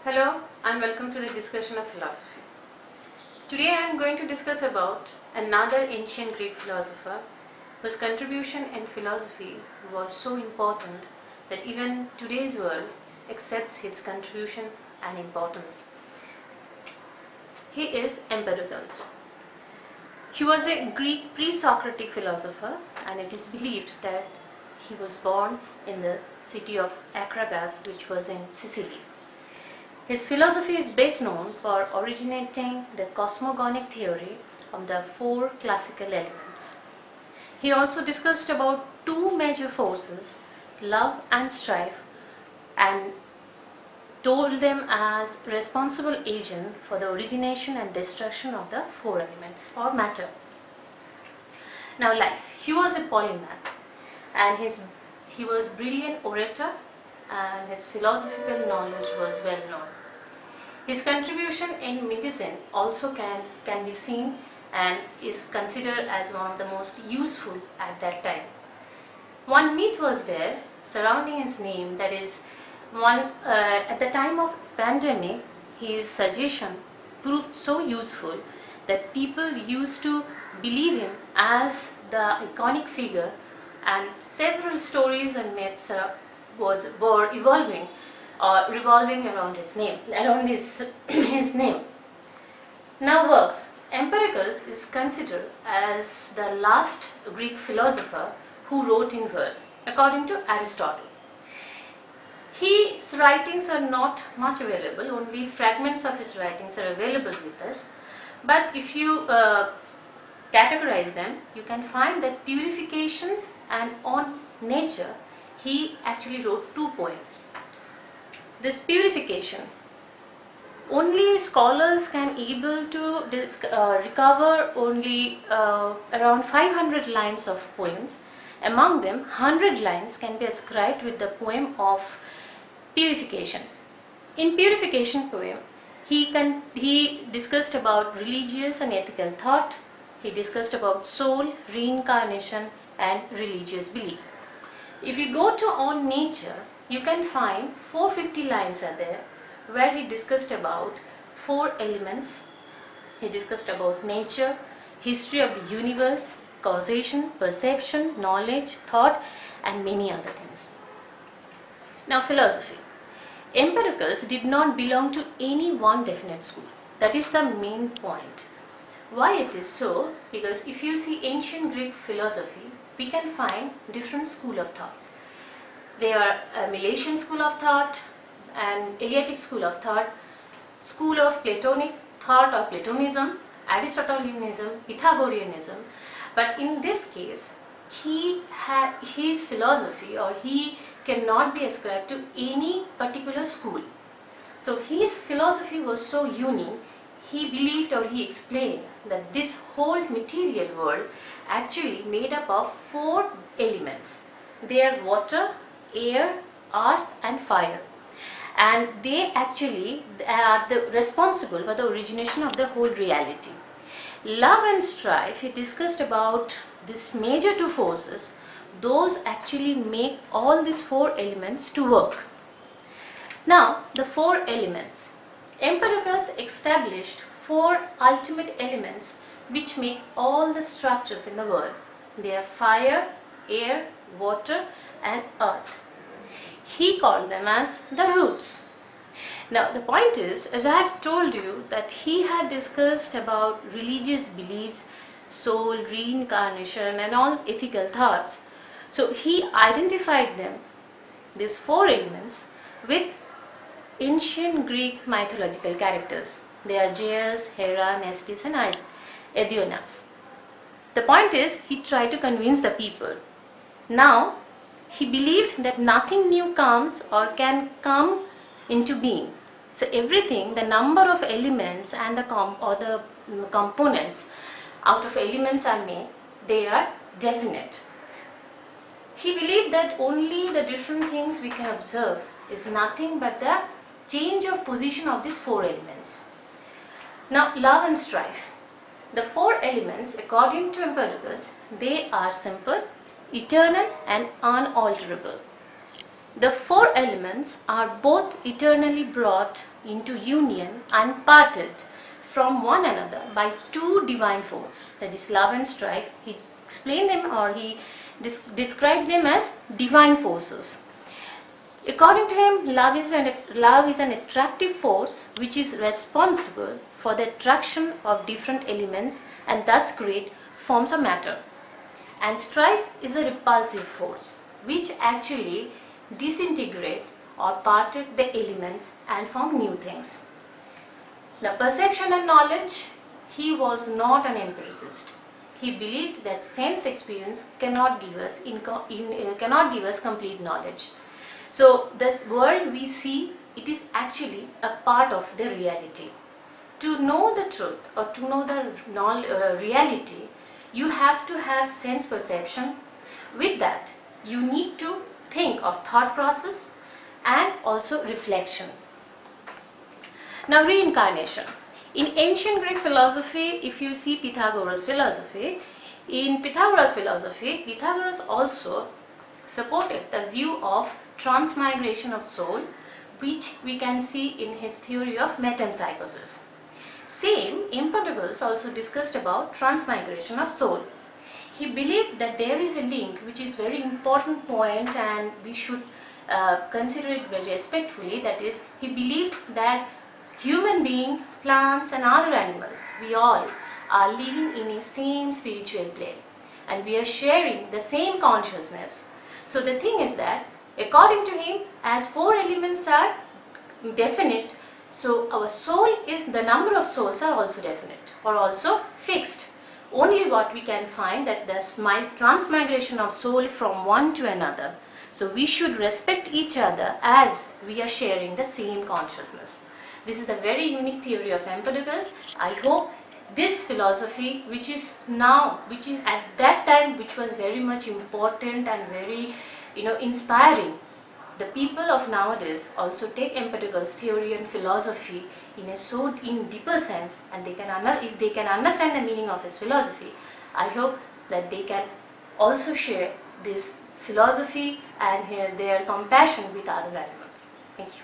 Hello and welcome to the discussion of philosophy. Today I am going to discuss about another ancient Greek philosopher whose contribution in philosophy was so important that even today's world accepts his contribution and importance. He is Empedocles. He was a Greek pre-Socratic philosopher, and it is believed that he was born in the city of Acragas, which was in Sicily. His philosophy is best known for originating the cosmogonic theory of the four classical elements. He also discussed about two major forces, love and strife, and told them as responsible agent for the origination and destruction of the four elements or matter. Now life. He was a polymath, and he was brilliant orator, and his philosophical knowledge was well known. His contribution in medicine also can be seen and is considered as one of the most useful at that time. One myth was there surrounding his name, that is, at the time of pandemic, his suggestion proved so useful that people used to believe him as the iconic figure, and several stories and myths were evolving or revolving around his name, his name. Now works. Empedocles is considered as the last Greek philosopher who wrote in verse, according to Aristotle. His writings are not much available, only fragments of his writings are available with us. But if you categorize them, you can find that Purifications and On Nature, he actually wrote 2 poems. This Purification, only scholars can able to recover only around 500 lines of poems. Among them, 100 lines can be ascribed with the poem of Purifications. In Purification poem, he discussed about religious and ethical thought. He discussed about soul, reincarnation, and religious beliefs. If you go to On Nature, you can find 450 lines are there, where he discussed about 4 elements. He discussed about nature, history of the universe, causation, perception, knowledge, thought, and many other things. Now philosophy. Empedocles did not belong to any one definite school. That is the main point. Why it is so? Because if you see ancient Greek philosophy, we can find different school of thought. There are a Milesian school of thought, and Eleatic school of thought, school of Platonic thought or Platonism, Aristotelianism, Pythagoreanism. But in this case, his philosophy, or he cannot be ascribed to any particular school. So his philosophy was so unique. He believed, or he explained, that this whole material world actually made up of 4 elements. They are water, air, earth, and fire, and they actually are responsible for the origination of the whole reality. Love and strife, he discussed about these major 2 forces. Those actually make all these 4 elements to work. Now the 4 elements. Empedocles established 4 ultimate elements which make all the structures in the world. They are fire, air, water, and earth. He called them as the roots. Now the point is, as I have told you, that he had discussed about religious beliefs, soul, reincarnation, and all ethical thoughts. So he identified them, these 4 elements, with ancient Greek mythological characters. They are Zeus, Hera, Nestis, and Adonis. The point is, he tried to convince the people. Now, he believed that nothing new comes or can come into being. So everything, the number of elements and the components out of elements are made, they are definite. He believed that only the different things we can observe is nothing but the change of position of these 4 elements. Now love and strife. The 4 elements, according to Empedocles, they are simple, eternal, and unalterable. The four elements are both eternally brought into union and parted from one another by two divine forces, that is love and strife. He explained them, or he described them as divine forces. According to him, love is an attractive force which is responsible for the attraction of different elements and thus create forms of matter. And strife is a repulsive force which actually disintegrate or parted the elements and form new things. Now, perception and knowledge, he was not an empiricist. He believed that sense experience cannot give us complete knowledge. So this world we see, it is actually a part of the reality. To know the truth or to know the reality, you have to have sense perception. With that, you need to think or thought process and also reflection. Now, reincarnation. In ancient Greek philosophy, if you see Pythagoras' philosophy, in Pythagoras' philosophy, Pythagoras also supported the view of transmigration of soul, which we can see in his theory of metempsychosis. Same, Empedocles also discussed about transmigration of soul. He believed that there is a link, which is very important point, and we should consider it very respectfully. That is, he believed that human being, plants and other animals, we all are living in a same spiritual plane and we are sharing the same consciousness. So the thing is that according to him, as four elements are definite, so our soul is, the number of souls are also definite or also fixed. Only what we can find that the transmigration of soul from one to another. So we should respect each other as we are sharing the same consciousness. This is a very unique theory of Empedocles. I hope this philosophy, which is at that time, which was very much important and very, inspiring, the people of nowadays also take Empedocles' theory and philosophy in deeper sense, and if they can understand the meaning of his philosophy, I hope that they can also share this philosophy and their compassion with other animals. Thank you.